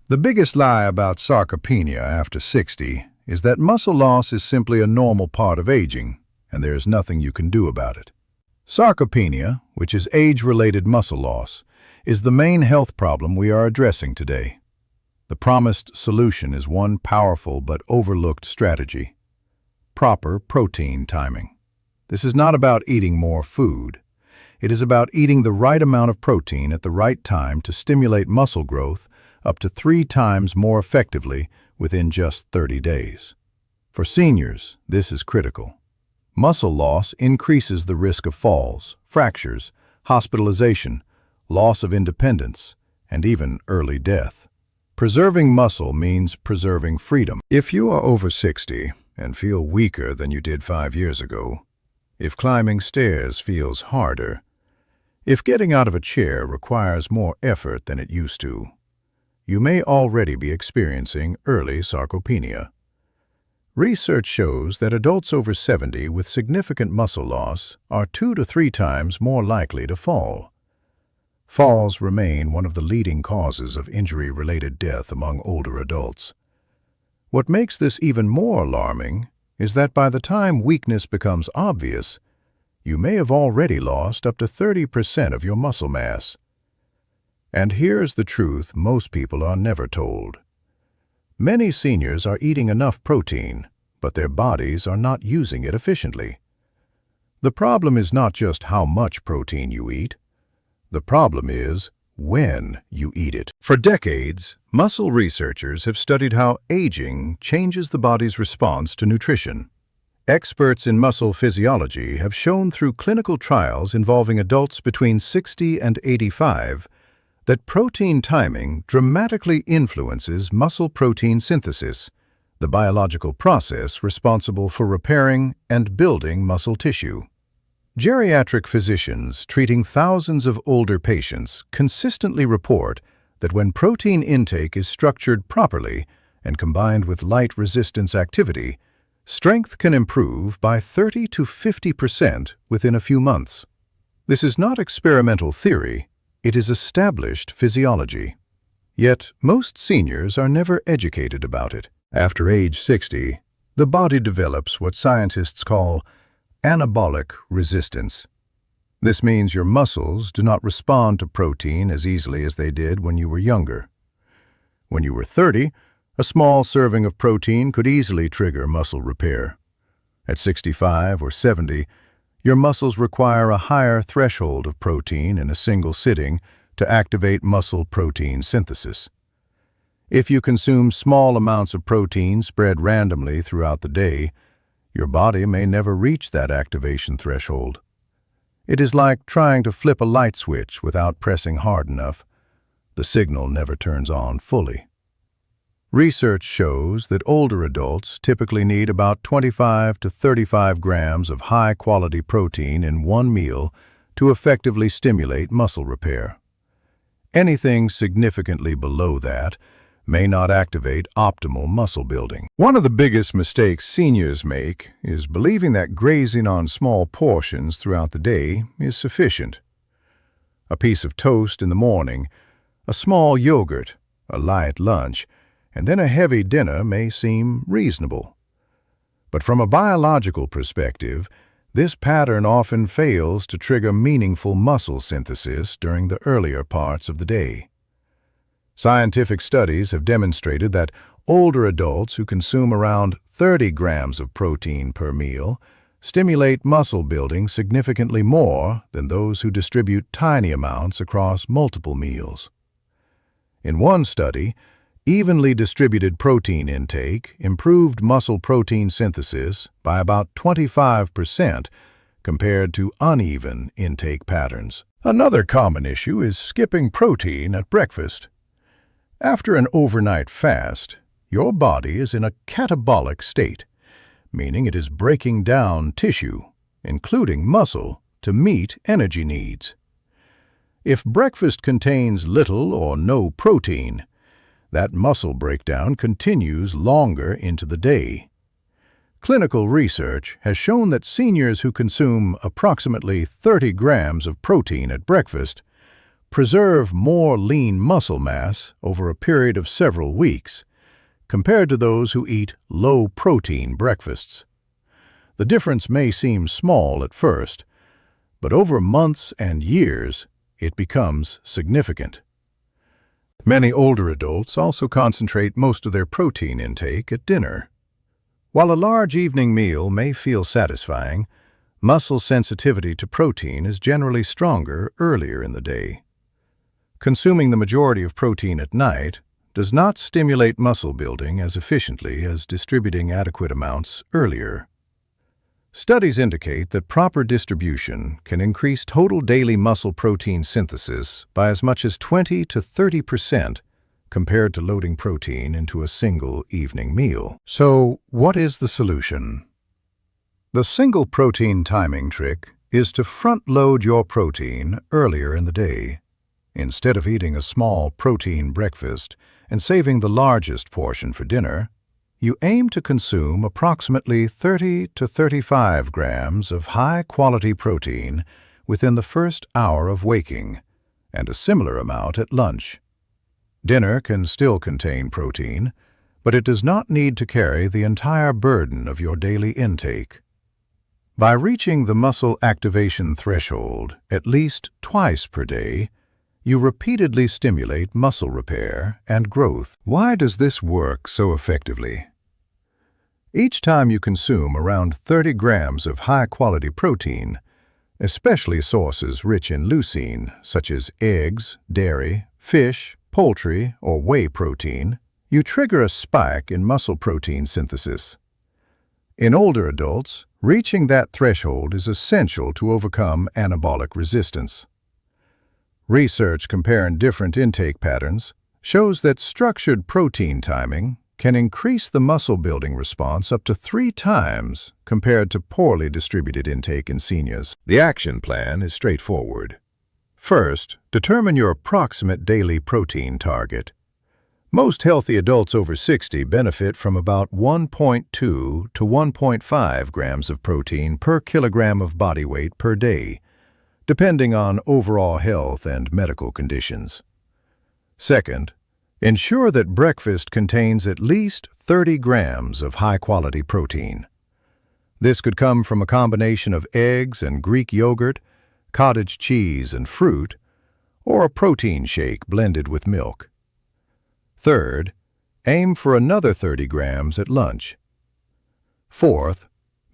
The biggest lie about sarcopenia after 60 is that muscle loss is simply a normal part of aging, and there is nothing you can do about it. Sarcopenia, which is age-related muscle loss, is the main health problem we are addressing today. The promised solution is one powerful but overlooked strategy: proper protein timing. This is not about eating more food. It is about eating the right amount of protein at the right time to stimulate muscle growth up to 3 times more effectively within just 30 days. For seniors, this is critical. Muscle loss increases the risk of falls, fractures, hospitalization, loss of independence, and even early death. Preserving muscle means preserving freedom. If you are over 60 and feel weaker than you did 5 years ago, if climbing stairs feels harder, if getting out of a chair requires more effort than it used to, you may already be experiencing early sarcopenia. Research shows that adults over 70 with significant muscle loss are 2 to 3 times more likely to fall. Falls remain one of the leading causes of injury-related death among older adults. What makes this even more alarming is that by the time weakness becomes obvious, you may have already lost up to 30% of your muscle mass. And here's the truth most people are never told. Many seniors are eating enough protein, but their bodies are not using it efficiently. The problem is not just how much protein you eat. The problem is when you eat it. For decades, muscle researchers have studied how aging changes the body's response to nutrition. Experts in muscle physiology have shown through clinical trials involving adults between 60 and 85 that protein timing dramatically influences muscle protein synthesis, the biological process responsible for repairing and building muscle tissue. Geriatric physicians treating thousands of older patients consistently report that when protein intake is structured properly and combined with light resistance activity, strength can improve by 30 to 50% within a few months. This is not experimental theory, it is established physiology. Yet most seniors are never educated about it. After age 60, the body develops what scientists call anabolic resistance. This means your muscles do not respond to protein as easily as they did when you were younger. When you were 30, a small serving of protein could easily trigger muscle repair. At 65 or 70, your muscles require a higher threshold of protein in a single sitting to activate muscle protein synthesis. If you consume small amounts of protein spread randomly throughout the day, your body may never reach that activation threshold. It is like trying to flip a light switch without pressing hard enough. The signal never turns on fully. Research shows that older adults typically need about 25 to 35 grams of high-quality protein in one meal to effectively stimulate muscle repair. Anything significantly below that may not activate optimal muscle building. One of the biggest mistakes seniors make is believing that grazing on small portions throughout the day is sufficient. A piece of toast in the morning, a small yogurt, a light lunch, and then a heavy dinner may seem reasonable. But from a biological perspective, this pattern often fails to trigger meaningful muscle synthesis during the earlier parts of the day. Scientific studies have demonstrated that older adults who consume around 30 grams of protein per meal stimulate muscle building significantly more than those who distribute tiny amounts across multiple meals. In one study, evenly distributed protein intake improved muscle protein synthesis by about 25% compared to uneven intake patterns. Another common issue is skipping protein at breakfast. After an overnight fast, your body is in a catabolic state, meaning it is breaking down tissue, including muscle, to meet energy needs. If breakfast contains little or no protein, that muscle breakdown continues longer into the day. Clinical research has shown that seniors who consume approximately 30 grams of protein at breakfast preserve more lean muscle mass over a period of several weeks, compared to those who eat low-protein breakfasts. The difference may seem small at first, but over months and years, it becomes significant. Many older adults also concentrate most of their protein intake at dinner. While a large evening meal may feel satisfying, muscle sensitivity to protein is generally stronger earlier in the day. Consuming the majority of protein at night does not stimulate muscle building as efficiently as distributing adequate amounts earlier. Studies indicate that proper distribution can increase total daily muscle protein synthesis by as much as 20 to 30% compared to loading protein into a single evening meal. So, what is the solution? The single protein timing trick is to front-load your protein earlier in the day. Instead of eating a small protein breakfast and saving the largest portion for dinner, you aim to consume approximately 30 to 35 grams of high-quality protein within the first hour of waking, and a similar amount at lunch. Dinner can still contain protein, but it does not need to carry the entire burden of your daily intake. By reaching the muscle activation threshold at least twice per day, you repeatedly stimulate muscle repair and growth. Why does this work so effectively? Each time you consume around 30 grams of high-quality protein, especially sources rich in leucine, such as eggs, dairy, fish, poultry, or whey protein, you trigger a spike in muscle protein synthesis. In older adults, reaching that threshold is essential to overcome anabolic resistance. Research comparing different intake patterns shows that structured protein timing can increase the muscle-building response up to 3 times compared to poorly distributed intake in seniors. The action plan is straightforward. First, determine your approximate daily protein target. Most healthy adults over 60 benefit from about 1.2 to 1.5 grams of protein per kilogram of body weight per day, depending on overall health and medical conditions. Second, ensure that breakfast contains at least 30 grams of high-quality protein. This could come from a combination of eggs and Greek yogurt, cottage cheese and fruit, or a protein shake blended with milk. Third, aim for another 30 grams at lunch. Fourth,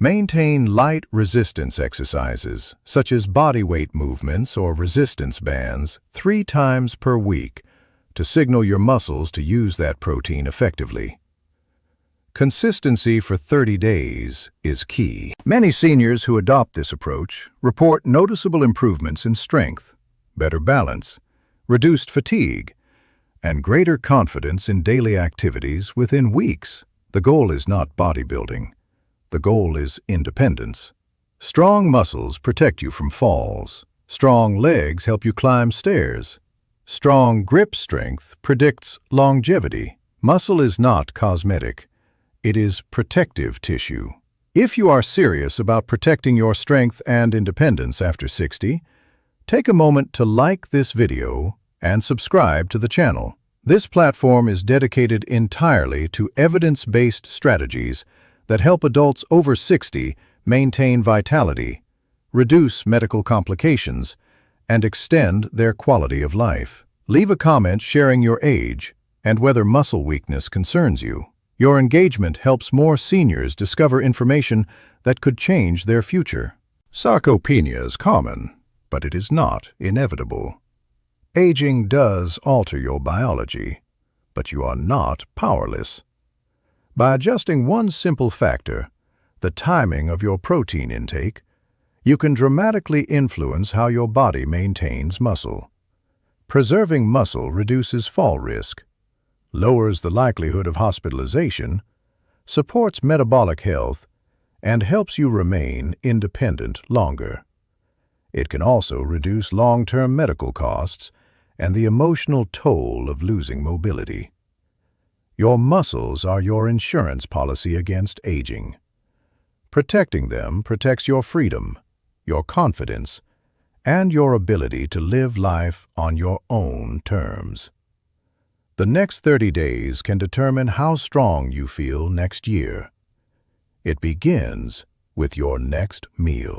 maintain light resistance exercises, such as body weight movements or resistance bands, 3 times per week, to signal your muscles to use that protein effectively. Consistency for 30 days is key. Many seniors who adopt this approach report noticeable improvements in strength, better balance, reduced fatigue, and greater confidence in daily activities within weeks. The goal is not bodybuilding. The goal is independence. Strong muscles protect you from falls. Strong legs help you climb stairs. Strong grip strength predicts longevity. Muscle is not cosmetic. It is protective tissue. If you are serious about protecting your strength and independence after 60, take a moment to like this video and subscribe to the channel. This platform is dedicated entirely to evidence-based strategies that help adults over 60 maintain vitality, reduce medical complications, and extend their quality of life. Leave a comment sharing your age and whether muscle weakness concerns you. Your engagement helps more seniors discover information that could change their future. Sarcopenia is common, but it is not inevitable. Aging does alter your biology, but you are not powerless. By adjusting one simple factor, the timing of your protein intake, you can dramatically influence how your body maintains muscle. Preserving muscle reduces fall risk, lowers the likelihood of hospitalization, supports metabolic health, and helps you remain independent longer. It can also reduce long-term medical costs and the emotional toll of losing mobility. Your muscles are your insurance policy against aging. Protecting them protects your freedom, your confidence, and your ability to live life on your own terms. The next 30 days can determine how strong you feel next year. It begins with your next meal.